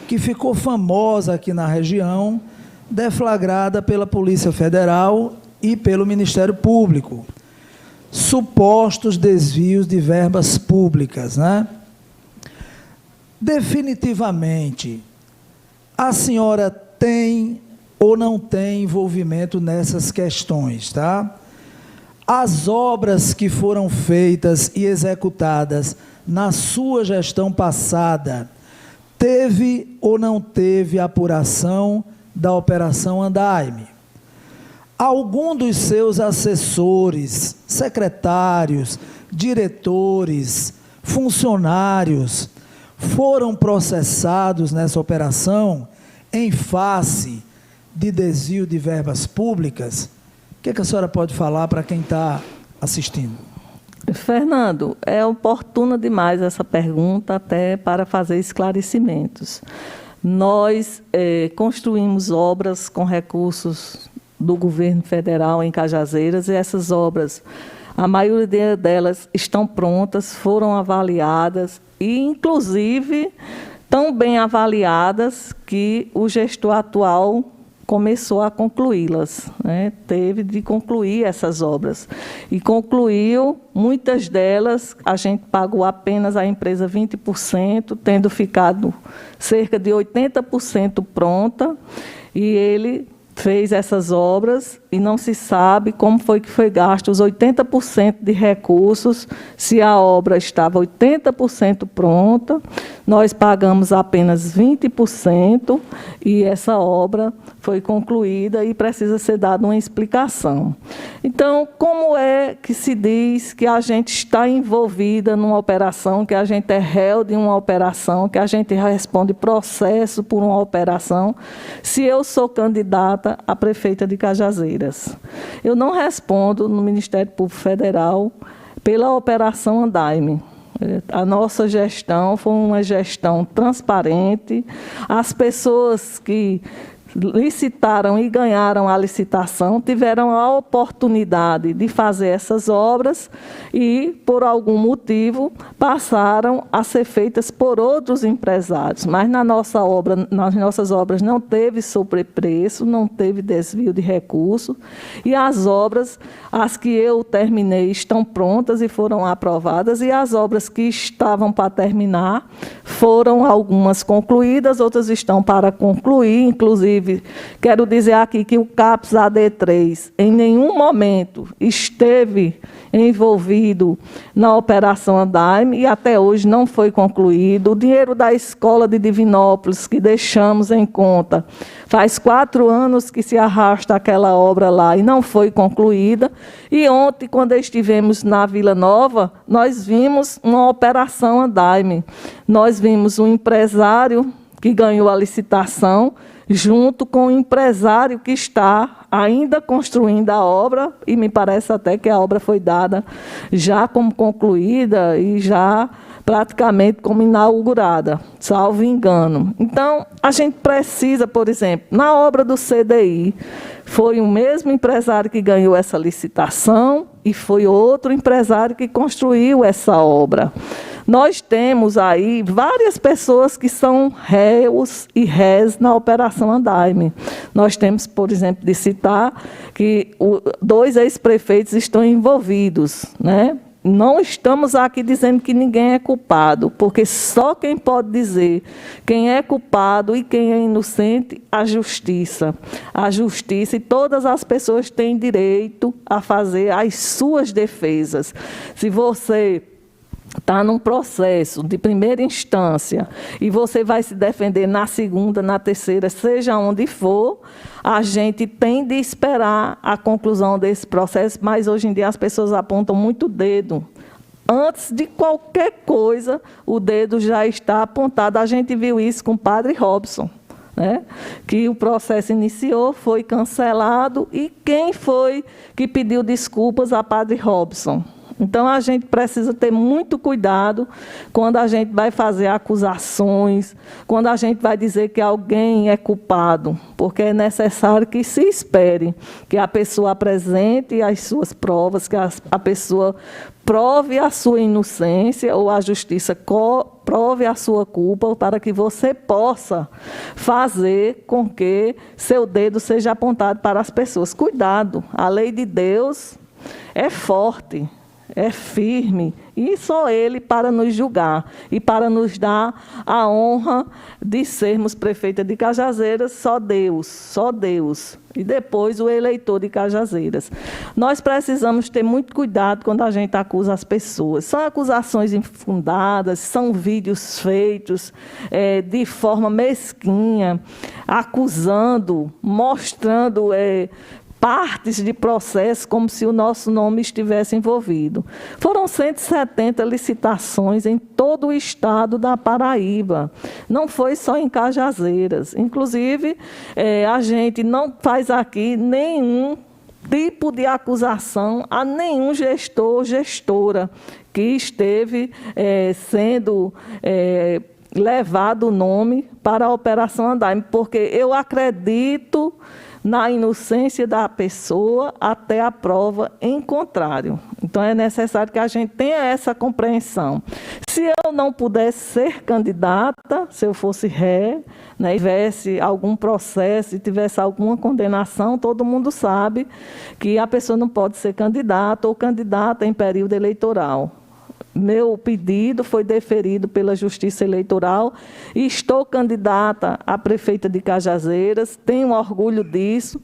que ficou famosa aqui na região, deflagrada pela Polícia Federal e pelo Ministério Público. Supostos desvios de verbas públicas, né? Definitivamente, a senhora tem ou não tem envolvimento nessas questões, tá? As obras que foram feitas e executadas na sua gestão passada, teve ou não teve apuração da Operação Andaime? Algum dos seus assessores, secretários, diretores, funcionários foram processados nessa operação em face de desvio de verbas públicas? O que a senhora pode falar para quem está assistindo? Fernando, é oportuna demais essa pergunta, até para fazer esclarecimentos. Nós construímos obras com recursos do governo federal em Cajazeiras, e essas obras, a maioria delas estão prontas, foram avaliadas, e, inclusive, tão bem avaliadas que o gestor atual começou a concluí-las, né? Teve de concluir essas obras. E concluiu, muitas delas, a gente pagou apenas à empresa 20%, tendo ficado cerca de 80% pronta, e ele fez essas obras e não se sabe como foi que foi gasto os 80% de recursos, se a obra estava 80% pronta, nós pagamos apenas 20% e essa obra foi concluída e precisa ser dada uma explicação. Então, como é que se diz que a gente está envolvida numa operação, que a gente é réu de uma operação, que a gente responde processo por uma operação, se eu sou candidata a prefeita de Cajazeiras? Eu não respondo no Ministério Público Federal pela Operação Andaime. A nossa gestão foi uma gestão transparente. As pessoas que licitaram e ganharam a licitação tiveram a oportunidade de fazer essas obras e, por algum motivo, passaram a ser feitas por outros empresários. Mas nas nossas obras não teve sobrepreço, não teve desvio de recursos, e as obras, as que eu terminei, estão prontas e foram aprovadas, e as obras que estavam para terminar foram algumas concluídas, outras estão para concluir. Inclusive, quero dizer aqui que o CAPS AD3 em nenhum momento esteve envolvido na Operação Andaime e até hoje não foi concluído. O dinheiro da escola de Divinópolis, que deixamos em conta, faz 4 anos que se arrasta aquela obra lá e não foi concluída. E ontem, quando estivemos na Vila Nova, nós vimos uma Operação Andaime. Nós vimos um empresário que ganhou a licitação, junto com o empresário que está ainda construindo a obra, e me parece até que a obra foi dada já como concluída e já praticamente como inaugurada, salvo engano. Então, a gente precisa, por exemplo, na obra do CDI, foi o mesmo empresário que ganhou essa licitação e foi outro empresário que construiu essa obra. Nós temos aí várias pessoas que são réus e rés na Operação Andaime. Nós temos, por exemplo, de citar que 2 ex-prefeitos estão envolvidos, né? Não estamos aqui dizendo que ninguém é culpado, porque só quem pode dizer quem é culpado e quem é inocente, a justiça. A justiça, e todas as pessoas têm direito a fazer as suas defesas. Se você está num processo de primeira instância e você vai se defender na segunda, na terceira, seja onde for, a gente tem de esperar a conclusão desse processo, mas hoje em dia as pessoas apontam muito o dedo. Antes de qualquer coisa, o dedo já está apontado. A gente viu isso com o padre Robson, né? Que o processo iniciou, foi cancelado, e quem foi que pediu desculpas a padre Robson? Então, a gente precisa ter muito cuidado quando a gente vai fazer acusações, quando a gente vai dizer que alguém é culpado, porque é necessário que se espere que a pessoa apresente as suas provas, que a pessoa prove a sua inocência ou a justiça prove a sua culpa para que você possa fazer com que seu dedo seja apontado para as pessoas. Cuidado, a lei de Deus é forte, é firme, e só Ele para nos julgar e para nos dar a honra de sermos prefeita de Cajazeiras, só Deus, só Deus. E depois o eleitor de Cajazeiras. Nós precisamos ter muito cuidado quando a gente acusa as pessoas. São acusações infundadas, são vídeos feitos de forma mesquinha, acusando, mostrando partes de processo como se o nosso nome estivesse envolvido. Foram 170 licitações em todo o estado da Paraíba. Não foi só em Cajazeiras. Inclusive, a gente não faz aqui nenhum tipo de acusação a nenhum gestor ou gestora que esteve sendo levado o nome para a Operação Andaime, porque eu acredito na inocência da pessoa até a prova em contrário. Então, é necessário que a gente tenha essa compreensão. Se eu não pudesse ser candidata, se eu fosse ré, né, tivesse algum processo e tivesse alguma condenação, todo mundo sabe que a pessoa não pode ser candidata ou candidata em período eleitoral. Meu pedido foi deferido pela Justiça Eleitoral e estou candidata a prefeita de Cajazeiras, tenho orgulho disso.